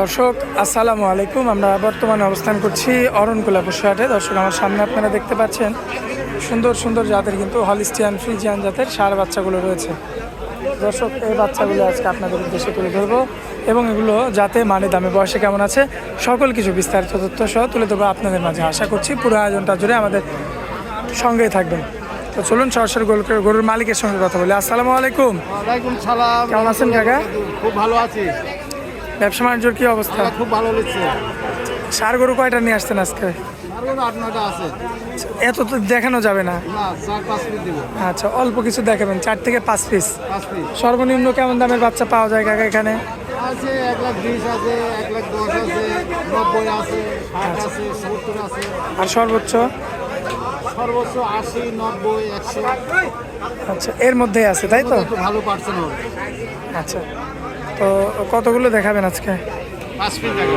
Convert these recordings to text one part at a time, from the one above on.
দর্শক আসসালামু আলাইকুম। আমরা বর্তমানে অবস্থান করছি অরণকুলা পশুহাটে। দর্শক আমার সামনে আপনারা দেখতে পাচ্ছেন সুন্দর সুন্দর জাতের কিন্তু হলিস্টিয়ান ফ্রিজিয়ান জাতের ষাঁড় বাচ্চাগুলো রয়েছে। দর্শক এই বাচ্চাগুলো আজকে আপনাদের উদ্দেশ্যে তুলে ধরবো এবং এগুলো যাতে মানে দামে বয়সে কেমন আছে সকল কিছু বিস্তারিত তথ্য সহ তুলে ধরবো আপনাদের মাঝে। আশা করছি পুরো আয়োজনটা জুড়ে আমাদের সঙ্গেই থাকবেন। তো চলুন সরাসরি গরুর মালিকের সঙ্গে কথা বলি। আসসালামু আলাইকুম। ওয়ালাইকুম সালাম। কেমন আছেন কাকা? খুব ভালো আছি। ব্যবসা বাণিজ্যের কি অবস্থা? খুব ভালো লাগছে। ষাঁড় গরু কয়টা নিয়ে আসছেন আজকে? আরো 8-9টা আছে। এত তো দেখানো যাবে না। না, 4-5 পিস দিব। আচ্ছা, অল্প কিছু দেখাবেন, 4 থেকে 5 পিস। 5 পিস সর্বনিম্ন কেমন দামের বাচ্চা পাওয়া যায় কাকা এখানে? আছে 1,20,000 আছে, 1,10,000 আছে, 90 আছে, 60 আছে, 70 আছে। আর সর্বোচ্চ? সর্বোচ্চ 80, 90, 100। আচ্ছা, এর মধ্যেই আছে তাই তো? একটু ভালো পার্সেন্ট হবে। আচ্ছা, তো কতগুলো দেখাবেন আজকে? 5 পিস দেখো।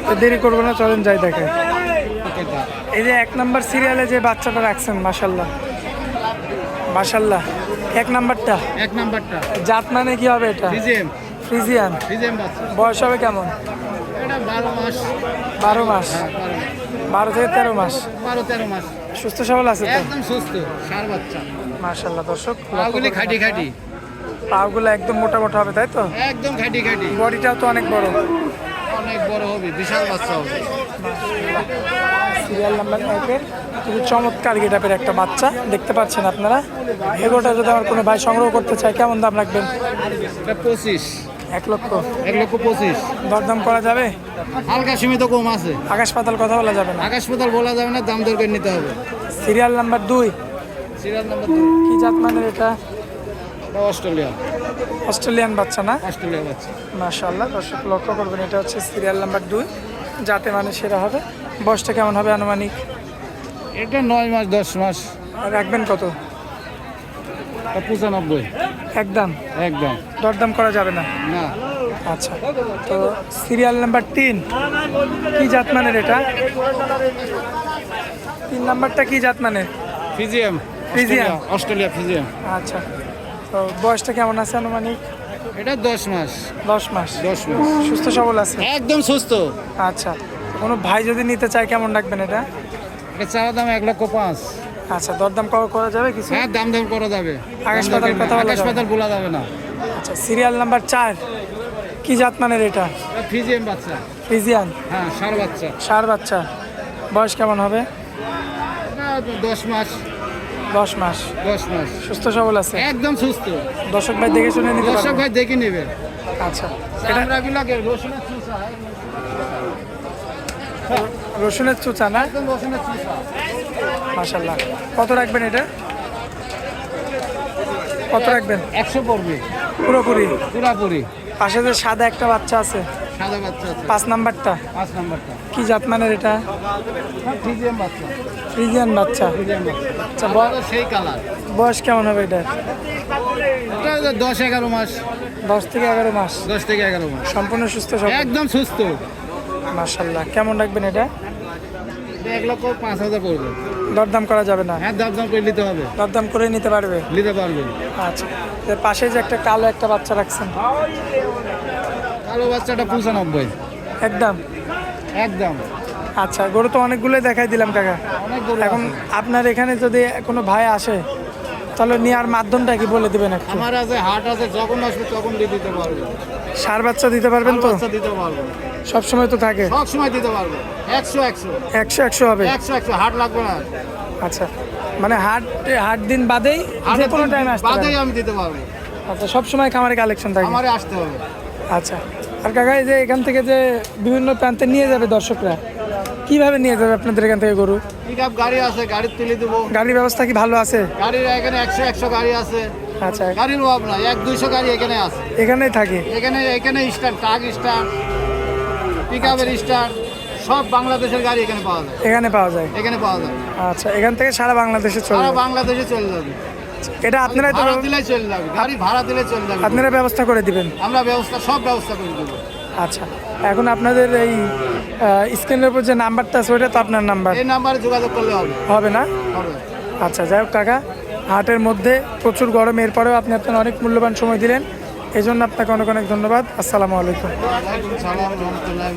তো দেরি করবো না, চলেন যাই দেখে। এই যে 1 নাম্বার সিরিয়ালে যে বাচ্চাটা রাখছেন, মাশাল্লাহ মাশাল্লাহ, 1 নাম্বারটা 1 নাম্বারটা জাত মানে কি হবে এটা? ফ্রিজিয়ান। ফ্রিজিয়ান। ফ্রিজিয়ান বাচ্চা। বয়স হবে কেমন? এটা 12 মাস। 12 মাস। হ্যাঁ, 12 থেকে 13 মাস। 12-13 মাস। সুস্থ সবল আছে তো? একদম সুস্থ ষাঁড় বাচ্চা। মাশাল্লাহ। দর্শক পাগুলি খাটি খাটি। পাগুলো একদম মোটা মোটা হবে তাই তো? একদম খাটি খাটি। বডিটাও তো অনেক বড়। অনেক বড় হবে, বিশাল বাচ্চা হবে। সিরিয়াল নাম্বার 1-এর খুবই চমৎকার গেটআপের একটা বাচ্চা দেখতে পাচ্ছেন আপনারা। এগোটা যদি আমার কোনো ভাই সংগ্রহ করতে চায় কেমন দাম রাখবেন? এটা 25। 1 লক্ষ। 1,25,000। দরদাম করা যাবে? হালকা সীমিত কম আছে। আকাশ পাতাল কথা বলা যাবে না? আকাশ পাতাল বলা যাবে না, দাম দর করে নিতে হবে। Serial number 2। Serial number 2। কি জাত মানের এটা? অস্ট্রেলিয়া। অস্ট্রেলিয়ান বাচ্চা না? অস্ট্রেলিয়া বাচ্চা। মাশাআল্লাহ। দর্শক লক্ষ্য করবেন, এটা হচ্ছে সিরিয়াল নাম্বার 2, যাতে মানে সেরা হবে। বয়সটা কেমন হবে আনুমানিক? এটা 9 মাস 10 মাস। আর রাখবেন কত? 95। একদম? একদম। দরদাম করা যাবে না? না। আচ্ছা, তো সিরিয়াল নাম্বার 3, কি জাত মানের এটা? 3 নাম্বারটা কি জাত মানের? ফিজিয়াম। ফ্রিজিয়ান। অস্ট্রেলিয়া ফিজিয়াম। আচ্ছা, তো বয়সটা কেমন আছে আনুমানিক? এটা 10 মাস। 10 মাস। 10 মাস। সুস্থ সবল আছে? একদম সুস্থ। আচ্ছা, কোনো ভাই যদি নিতে চায় কেমন রাখবেন এটা? এটা চাওয়া দাম 1,05,000। আচ্ছা, দরদাম করা যাবে কিছু? হ্যাঁ, দাম করা যাবে। আকাশ পাতাল কথা বলা আকাশ যাবে? পাতাল বলা যাবে না। আচ্ছা, সিরিয়াল নাম্বার 4, কি জাত মানের এটা? এটা ফিজিয়াম বাচ্চা। ফ্রিজিয়ান। হ্যাঁ, ষাঁড় বাচ্চা। ষাঁড় বাচ্চা। বয়স কেমন হবে? এটা 10 মাস। 10 মাস। 10 মাস। সুস্থ সবল আছে? একদম সুস্থ। দর্শক ভাই দেখে শুনে নিতে দর্শক পারবে? ভাই দেখে নেবে। আচ্ছা, এটা চামড়াগুলোকে রসুনের চুষা। রসুনের চুচা না? একদম রসুনের চুষা। মাশাল্লাহ। কত রাখবেন এটা? কত রাখবেন? 100 পড়বে পুরোপুরি? পুরাপুরি। পাশে যে সাদা একটা বাচ্চা আছে, সাদা বাচ্চা আছে। 5 নাম্বারটা 5 নাম্বারটা। কি জাত মানের এটা? ফিজিয়াম বাচ্চা। ফ্রিজিয়ান বাচ্চা। ফিজিয়াম বাচ্চা। আচ্ছা, সেই কালার। বয়স কেমন হবে এটা? এটা 10-11 মাস। 10 থেকে 11 মাস। 10 থেকে 11 মাস। সম্পূর্ণ সুস্থ সবল? একদম সুস্থ। মাশাল্লাহ। কেমন রাখবেন এটা? 1,05,000 পড়বে। দরদাম করা যাবে না? হ্যাঁ, দাম করে নিতে হবে। দরদাম করে নিতে পারবে? নিতে পারবে। আচ্ছা, এর পাশে যে একটা কালো একটা বাচ্চা রাখছেন, কালো বাচ্চাটা 95। একদম? একদম। আচ্ছা, গরু তো অনেকগুলোই দেখাই দিলাম কাকা। অনেক গরু এখন আছে। আপনার এখানে যদি কোনো ভাই আসে তাহলে নেওয়ার মাধ্যমটা কি বলে দেবেন একটু? আমার আছে, হাট আছে, যখন আসবে তখন দিয়ে দিতে পারবে। ষাঁড় বাচ্চা দিতে পারবেন তো? বাচ্চা দিতে পারবে। সব সময় তো থাকে? সব সময় দিতে পারবে। 100 100 হবে? 100 হাট লাগবে না। আচ্ছা, মানে হাট দিন বাদেই যে হাটের কোনো দিন টাইমে আসতে বাদেই পারবেন? আমি দিতে পারবো। আচ্ছা, সব সময় খামারে কালেকশন থাকে? আমারে আসতে হবে। আচ্ছা, আর কাকা এই যে এখান থেকে যে বিভিন্ন প্রান্তে নিয়ে যাবে দর্শকরা, কিভাবে নিয়ে যাবে আপনাদের এখান থেকে গরু? পিকআপ গাড়ি আছে, গাড়ি তুলে দেবো। গাড়ির ব্যবস্থা কি ভালো আছে? গাড়ির এখানে 100 গাড়ি আছে। আচ্ছা, গাড়ির অভাব না, 100-200 গাড়ি এখানে আছে। এখানেই থাকে? এখানে স্ট্যান্ড, ট্রাক স্ট্যান্ড, পিকআপের স্ট্যান্ড, সব বাংলাদেশের গাড়ি এখানে পাওয়া যায়। এখানে পাওয়া যায়? এখানে পাওয়া যায়। আচ্ছা, এখান থেকে সারা বাংলাদেশে চলে সারা যাবে? বাংলাদেশে চলে যাবে। এটা আপনারাই তো ভাড়া দিলে চলে যাবে, গাড়ি ভাড়া দিলে চলে যাবে। আপনারা ব্যবস্থা করে দিবেন? আমরা সব ব্যবস্থা করে দেবো। আচ্ছা, এখন আপনাদের এই স্ক্রিনের উপর যে নাম্বারটা আছে ওইটা তো আপনার নাম্বার? এই নাম্বারে যোগাযোগ করলে হবে। হবে না? হবে। আচ্ছা, যাই হোক কাকা, হাটের মধ্যে প্রচুর গরম, এরপরেও আপনি আপনার অনেক মূল্যবান সময় দিলেন। এই জন্য আপনাকে অনেক অনেক ধন্যবাদ। আসসালামু আলাইকুম। ওয়ালাইকুম সালাম রহমতুল্লাহ।